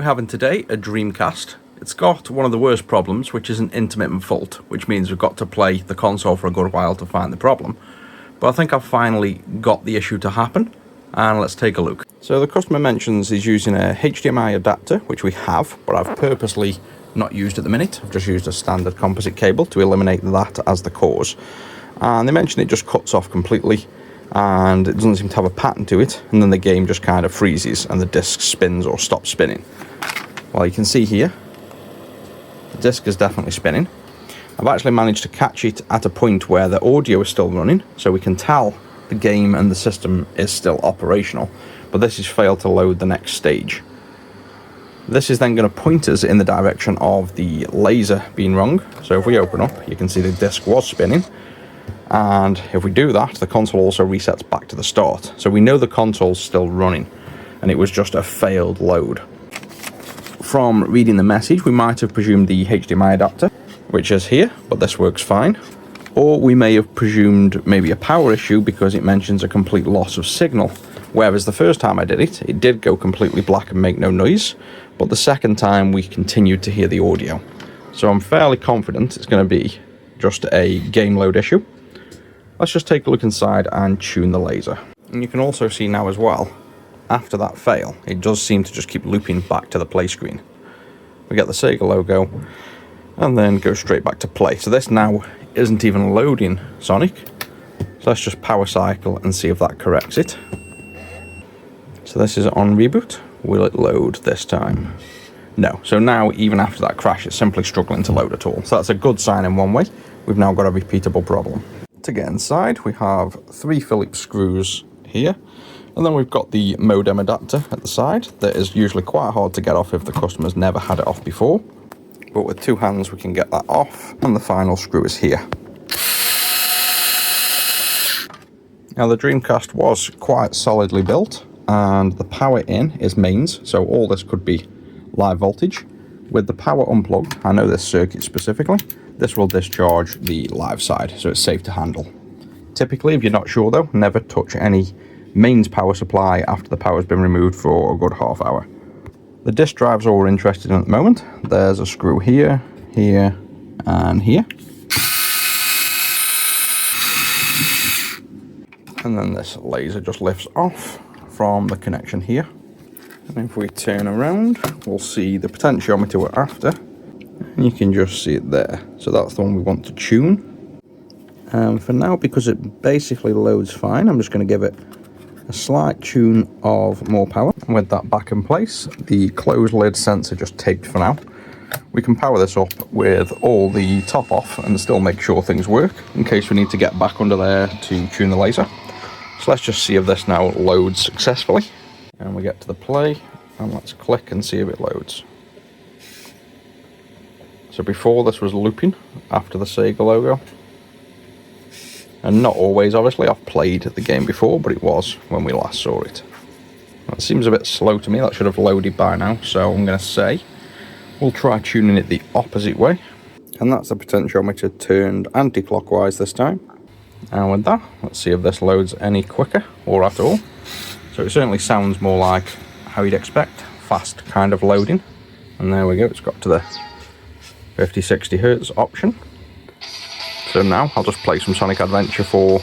We're having today a Dreamcast. It's got one of the worst problems, which is an intermittent fault, which means we've got to play the console for a good while to find the problem. But I think I've finally got the issue to happen, and let's take a look. So the customer mentions he's using a HDMI adapter, which we have, but I've purposely not used at the minute. I've just used a standard composite cable to eliminate that as the cause. And they mention it just cuts off completely, and it doesn't seem to have a pattern to it, and then the game just kind of freezes and the disc spins or stops spinning. Well, you can see here, the disc is definitely spinning. I've actually managed to catch it at a point where the audio is still running, so we can tell the game and the system is still operational, but this has failed to load the next stage. This is then going to point us in the direction of the laser being wrong. So if we open up, you can see the disc was spinning, and if we do that, the console also resets back to the start. So we know the console's still running, and it was just a failed load. From reading the message, we might have presumed the HDMI adapter, which is here, but this works fine. Or we may have presumed maybe a power issue because it mentions a complete loss of signal. Whereas the first time I did it, it did go completely black and make no noise, but the second time we continued to hear the audio. So I'm fairly confident it's going to be just a game load issue. Let's just take a look inside and tune the laser. And you can also see now as well, after that fail, it does seem to just keep looping back to the play screen. We get the Sega logo, and then go straight back to play. So this now isn't even loading Sonic. So let's just power cycle and see if that corrects it. So this is on reboot. Will it load this time? No. So now, even after that crash, it's simply struggling to load at all. So that's a good sign in one way. We've now got a repeatable problem. To get inside, we have 3 Phillips screws here. And then we've got the modem adapter at the side that is usually quite hard to get off if the customer's never had it off before. But with 2 hands we can get that off, and the final screw is here. Now the Dreamcast was quite solidly built, and the power in is mains, so all this could be live voltage. With the power unplugged, I know this circuit specifically, this will discharge the live side, so it's safe to handle. Typically, if you're not sure though, never touch any mains power supply after the power's been removed for a good half hour. The disk drive's all we're interested in at the moment. There's a screw here, here, and here. And then this laser just lifts off from the connection here. And if we turn around, we'll see the potentiometer we're after. And you can just see it there. So that's the one we want to tune. For now, because it basically loads fine, I'm just going to give it a slight tune of more power. And with that back in place, the closed lid sensor just taped for now, we can power this up with all the top off and still make sure things work in case we need to get back under there to tune the laser. So let's just see if this now loads successfully. And we get to the play, and let's click and see if it loads. So before, this was looping after the Sega logo. And not always, obviously. I've played the game before, but it was when we last saw it. That seems a bit slow to me. That should have loaded by now. So I'm going to say we'll try tuning it the opposite way. And that's the potentiometer turned anti-clockwise this time. And with that, let's see if this loads any quicker or at all. So it certainly sounds more like how you'd expect. Fast kind of loading. And there we go. It's got to the 50-60 Hertz option. So now I'll just play some Sonic Adventure for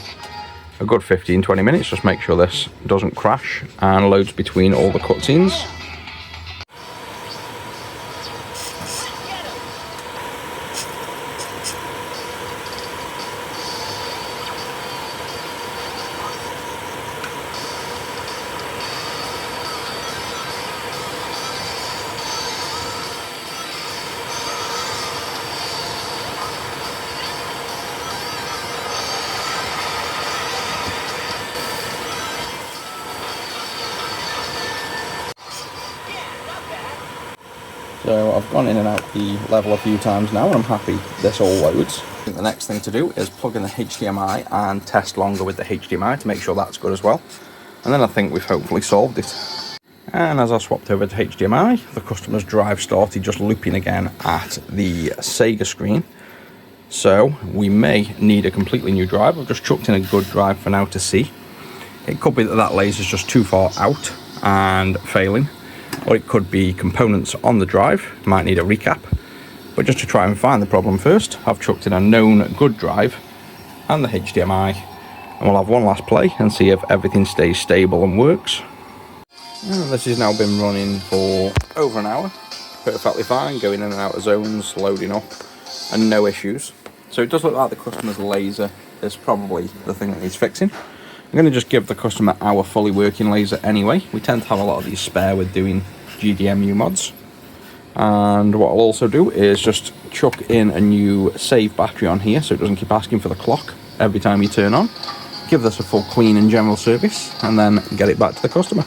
a good 15-20 minutes, just make sure this doesn't crash and loads between all the cutscenes. So I've gone in and out the level a few times now, and I'm happy this all loads. I think the next thing to do is plug in the HDMI and test longer with the HDMI to make sure that's good as well. And then I think we've hopefully solved it. And as I swapped over to HDMI, the customer's drive started just looping again at the Sega screen. So we may need a completely new drive. I've just chucked in a good drive for now to see. It could be that that laser's just too far out and failing. or it could be components on the drive, might need a recap. But just to try and find the problem first, I've chucked in a known good drive and the HDMI, and we'll have one last play and see if everything stays stable and works. And this has now been running for over an hour, perfectly fine, going in and out of zones, loading up, and no issues. So it does look like the customer's laser is probably the thing that needs fixing. I'm going to just give the customer our fully working laser anyway. We tend to have a lot of these spare with doing GDMU mods. And what I'll also do is just chuck in a new save battery on here so it doesn't keep asking for the clock every time you turn on. Give this a full clean and general service and then get it back to the customer.